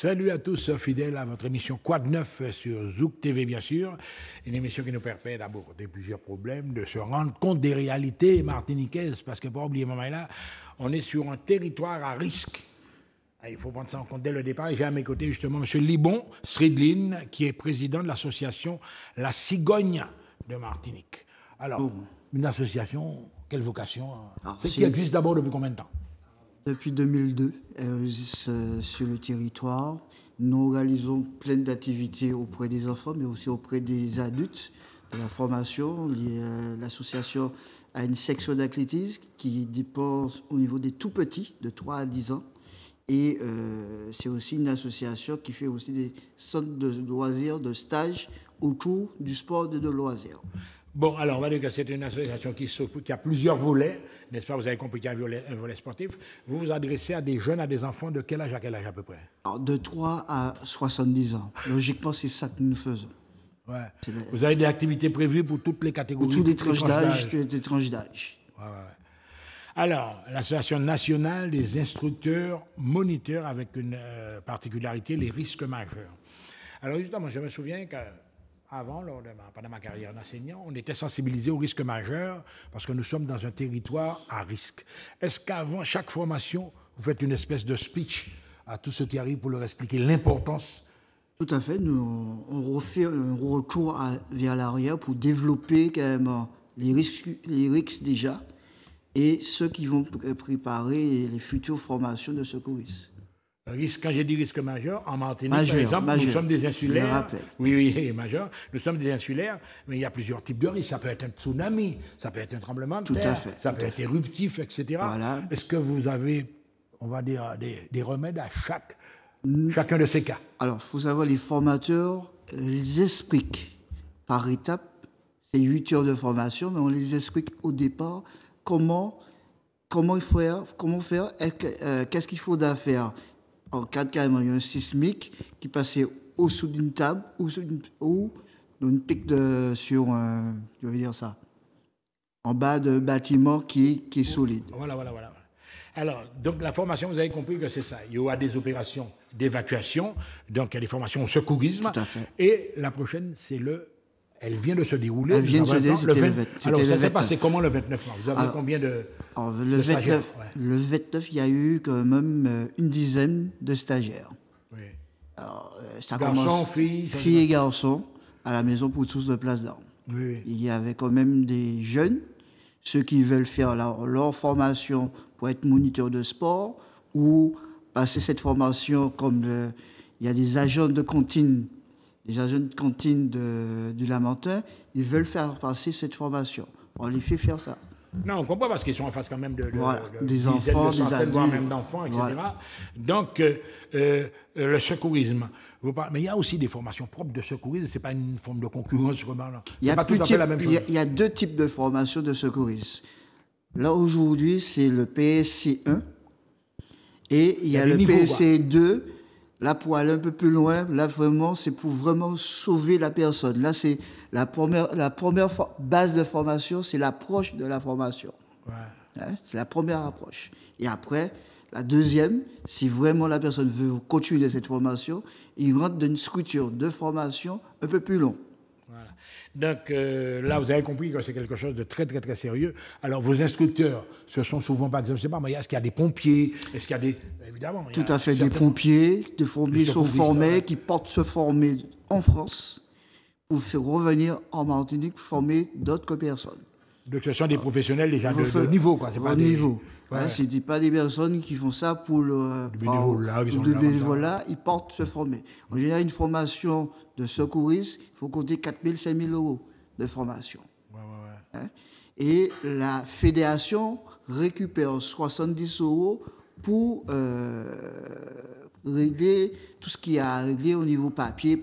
Salut à tous fidèles à votre émission Quoi de neuf sur Zouk TV bien sûr, une émission qui nous permet d'aborder plusieurs problèmes, de se rendre compte des réalités martiniquaises, parce que pas oublier moment là, on est sur un territoire à risque. Il faut prendre ça en compte dès le départ. Et j'ai à mes côtés justement M. Libon Sridlin, qui est président de l'association La Cigogne de Martinique. Alors, une association, quelle vocation? Qui existe d'abord depuis combien de temps? Depuis 2002, elle existe sur le territoire. Nous réalisons plein d'activités auprès des enfants, mais aussi auprès des adultes, de la formation. L'association a une section d'athlétisme qui dépense au niveau des tout-petits, de 3 à 10 ans. Et c'est aussi une association qui fait aussi des centres de loisirs, de stages autour du sport et de loisirs. Bon, alors on va dire que c'est une association qui a plusieurs volets, n'est-ce pas? Vous avez compris qu'il y a un volet sportif. Vous vous adressez à des jeunes, à des enfants de quel âge à peu près? Alors, de 3 à 70 ans. Logiquement, c'est ça que nous faisons. Ouais. Vous avez des activités prévues pour toutes les catégories? Pour tous les tranches d'âge. Ouais. Alors, l'Association nationale des instructeurs moniteurs avec une particularité, les risques majeurs. Alors justement, je me souviens qu'avant, pendant ma carrière d'enseignant, on était sensibilisé aux risques majeurs parce que nous sommes dans un territoire à risque. Est-ce qu'avant chaque formation, vous faites une espèce de speech à tous ceux qui arrivent pour leur expliquer l'importance? Tout à fait. On refait un retour vers l'arrière pour développer quand même les risques déjà, et ceux qui vont préparer les futures formations de secouristes. Quand j'ai dit risque majeur, en Martinique, par exemple, nous sommes des insulaires. Oui, majeur. Nous sommes des insulaires, mais il y a plusieurs types de risques. Ça peut être un tsunami, ça peut être un tremblement de terre, ça peut être éruptif, etc. Voilà. Est-ce que vous avez, on va dire, des remèdes à chacun de ces cas? Alors, il faut savoir, les formateurs les expliquent par étapes. C'est 8 heures de formation, mais on les explique au départ comment faire, qu'est-ce qu'il faudra faire. En cas de carrément, il y a un sismique qui passait au-dessous d'une table ou d'une pique en bas d'un bâtiment qui est solide. Voilà. Alors, donc la formation, vous avez compris que c'est ça. Il y aura des opérations d'évacuation, donc il y a des formations au secourisme. Tout à fait. Et la prochaine, elle vient de se dérouler. Elle vient de se dérouler, Alors, ça s'est passé comment le 29 mars? Vous avez combien de stagiaires? Le 29, il y a eu quand même une dizaine de stagiaires. Oui. Alors, garçons, filles? Filles et garçons, à la maison pour tous de Place d'Armes. Oui. Il y avait quand même des jeunes, ceux qui veulent faire leur formation pour être moniteurs de sport ou passer cette formation comme il y a des agents de cantine. Les agents de cantine du Lamentin, ils veulent faire passer cette formation. On les fait faire ça. Non, on comprend parce qu'ils sont en face quand même des enfants, des adultes, voire même d'enfants, etc. Voilà. Donc, le secourisme. Mais il y a aussi des formations propres de secourisme. Ce n'est pas une forme de concurrence. Il y a 2 types de formations de secourisme. Là, aujourd'hui, c'est le PSC1 et il y a le PSC2. Là, pour aller un peu plus loin, là, vraiment, c'est pour vraiment sauver la personne. Là, c'est la première base de formation, c'est l'approche de la formation. Ouais. C'est la première approche. Et après, la deuxième, si vraiment la personne veut continuer cette formation, il rentre dans une structure de formation un peu plus longue. Voilà. Donc là, vous avez compris que c'est quelque chose de très, très, très sérieux. Alors, vos instructeurs, ce sont souvent, par exemple, je ne sais pas, mais est-ce qu'il y a des pompiers? Est-ce qu'il y a des... Évidemment. Tout à fait, des pompiers sont formés, qui portent se former en France pour faire revenir en Martinique, former d'autres personnes. Donc, ce sont des professionnels déjà de niveau, quoi. C'est pas niveau. Ouais. Ce n'est pas des personnes qui font ça pour le bénévolat, ils portent se former. En général, une formation de secouriste, il faut compter 4 000, 5 000 euros de formation. Ouais. Et la fédération récupère 70 euros pour régler tout ce qui a réglé au niveau papiers.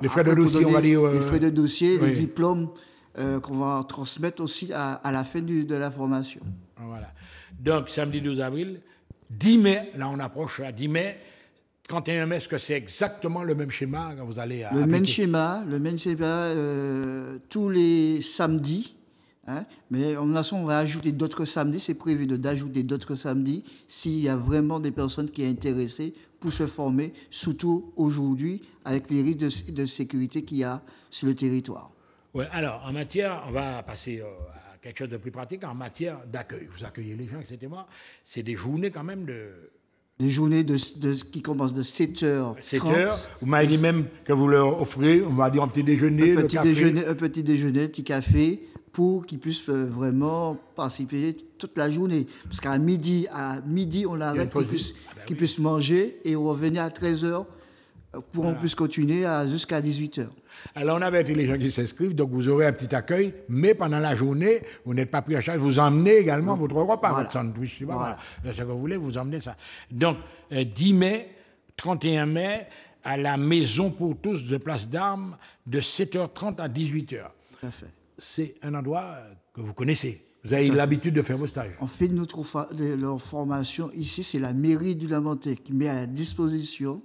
Les frais de dossier, on va dire. Les frais de dossier, les diplômes qu'on va transmettre aussi à la fin de la formation. Voilà. Donc, samedi 12 avril, 10 mai, là on approche à 10 mai, 31 mai, est-ce que c'est exactement le même schéma que vous allez appliquer? Le même schéma, tous les samedis, Hein? Mais en façon, on va ajouter d'autres samedis. C'est prévu d'ajouter d'autres samedis s'il y a vraiment des personnes qui sont intéressées pour se former, surtout aujourd'hui, avec les risques de sécurité qu'il y a sur le territoire. Ouais, alors, en matière, on va passer à quelque chose de plus pratique, en matière d'accueil. Vous accueillez les gens, etc. C'est des journées quand même de... Des journées qui commencent de 7h30. 7h, vous m'avez dit même que vous leur offrez, on va dire un petit déjeuner, un petit déjeuner, un petit café, pour qu'ils puissent vraiment participer toute la journée. Parce qu'à midi, on l'arrête, qu'ils puissent manger et revenir à 13h pour qu'on puisse continuer jusqu'à 18h. Alors, on avait les gens qui s'inscrivent, donc vous aurez un petit accueil, mais pendant la journée, vous n'êtes pas pris en charge, vous emmenez également votre repas, votre sandwich, voilà. Ce que vous voulez, vous emmenez ça. Donc, 10 mai, 31 mai, à la Maison pour tous de Place d'Armes, de 7h30 à 18h. Tout à fait. C'est un endroit que vous connaissez. Vous avez l'habitude de faire vos stages. On fait leur formation ici, c'est la mairie du Lamentais qui met à la disposition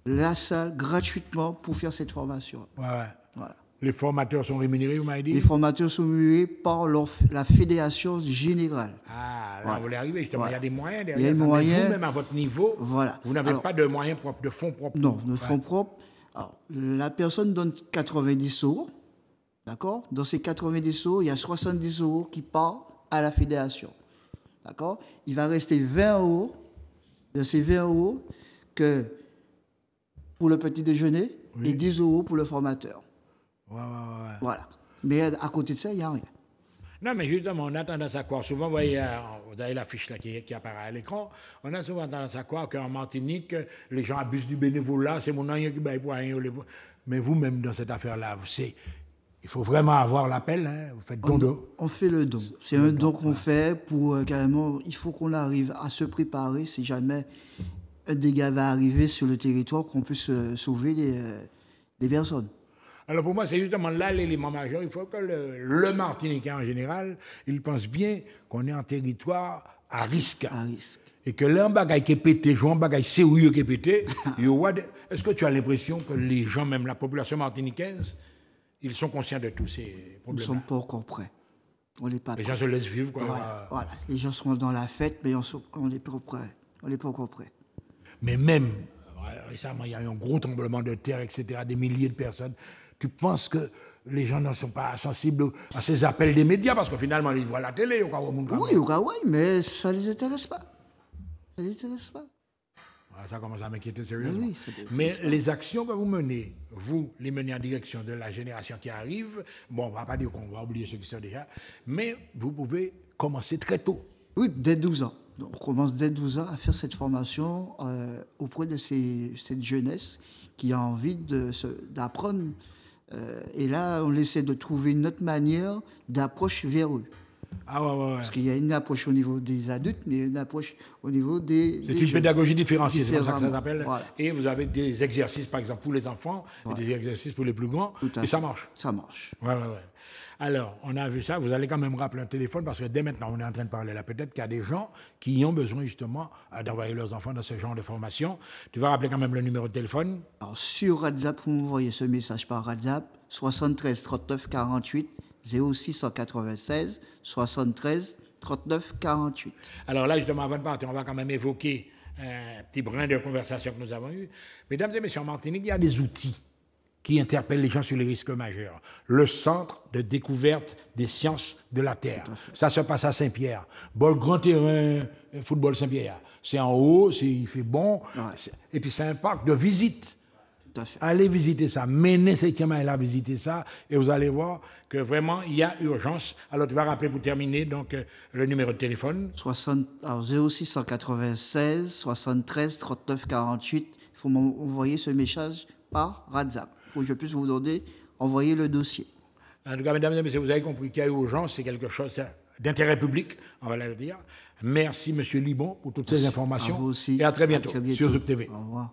la salle gratuitement pour faire cette formation. Ouais. Voilà. Les formateurs sont rémunérés, vous m'avez dit? Les formateurs sont rémunérés par la Fédération Générale. Ah, là, vous voulez arriver, justement. Il y a des moyens derrière. Il y a des moyens. Vous-même, à votre niveau, vous n'avez pas de moyens propres, de fonds propres. Non, de fonds propres. Alors, la personne donne 90 €. D'accord? Dans ces 90 €, il y a 70 € qui partent à la fédération. D'accord? Il va rester 20 €. De ces 20 € que pour le petit déjeuner et 10 € pour le formateur. Voilà. Mais à côté de ça, il n'y a rien. Non, mais justement, on a tendance à croire. Souvent, vous avez l'affiche là qui apparaît à l'écran. On a souvent tendance à croire qu'en Martinique, les gens abusent du bénévolat. C'est mon nom qui baille pour rien. Mais vous-même, dans cette affaire-là, il faut vraiment avoir l'appel. Hein. Vous faites don de... On fait le don. C'est un don qu'on fait pour carrément... Il faut qu'on arrive à se préparer si jamais un dégât va arriver sur le territoire, qu'on puisse sauver les personnes. Alors pour moi, c'est justement là l'élément majeur. Il faut que le Martiniquais en général, il pense bien qu'on est en territoire à risque. À risque. Et que l'un bagaille qui est pété, un bagaille sérieux qui est pété, est-ce que tu as l'impression que les gens, même la population martiniquaise, ils sont conscients de tous ces problèmes? Nous ne sommes pas encore prêts. On n'est pas prêts. Les gens se laissent vivre. Quoi. Voilà. Les gens seront dans la fête, mais on n'est pas prêts. On n'est pas encore prêts. Mais même, récemment, il y a eu un gros tremblement de terre, etc., des milliers de personnes. Tu penses que les gens ne sont pas sensibles à ces appels des médias? Parce que finalement, ils voient la télé. Oui, mais ça ne les intéresse pas. Ça ne les intéresse pas. Ça commence à m'inquiéter sérieusement. Mais les actions que vous menez, vous les menez en direction de la génération qui arrive. Bon, on ne va pas dire qu'on va oublier ceux qui sont déjà, mais vous pouvez commencer très tôt. Oui, dès 12 ans. Donc, on commence dès 12 ans à faire cette formation auprès de cette jeunesse qui a envie d'apprendre. Et là, on essaie de trouver une autre manière d'approche vers eux. Parce qu'il y a une approche au niveau des adultes, mais une approche au niveau des C'est une jeunes. pédagogie différenciée, c'est comme ça que ça s'appelle. Voilà. Et vous avez des exercices, par exemple, pour les enfants, et des exercices pour les plus grands, et ça marche. Ça marche. Ouais. Alors, on a vu ça, vous allez quand même rappeler un téléphone, parce que dès maintenant, on est en train de parler là, peut-être qu'il y a des gens qui ont besoin justement d'envoyer leurs enfants dans ce genre de formation. Tu vas rappeler quand même le numéro de téléphone? Alors, sur WhatsApp, vous m'envoyez ce message par WhatsApp, 73 39 48 0696 73 39 48. Alors là, justement, avant de partir, on va quand même évoquer un petit brin de conversation que nous avons eu. Mesdames et messieurs, en Martinique, il y a des outils qui interpellent les gens sur les risques majeurs. Le Centre de découverte des sciences de la Terre. Ça se passe à Saint-Pierre. Bon, grand terrain, football Saint-Pierre. C'est en haut, il fait bon. Ouais. Et puis c'est un parc de visite. Tout à fait. Allez visiter ça. Menez ces gamins-là visiter ça. Et vous allez voir que vraiment, il y a urgence. Alors, tu vas rappeler pour terminer donc, le numéro de téléphone. 0696 73 39 48. Il faut m'envoyer ce message par WhatsApp pour que je puisse vous donner, envoyer le dossier. En tout cas, mesdames et messieurs, vous avez compris qu'il y a urgence, c'est quelque chose d'intérêt public, on va le dire. Merci, M. Libon, pour toutes ces informations. À vous aussi. Et à très bientôt. sur Zouk TV. Au revoir.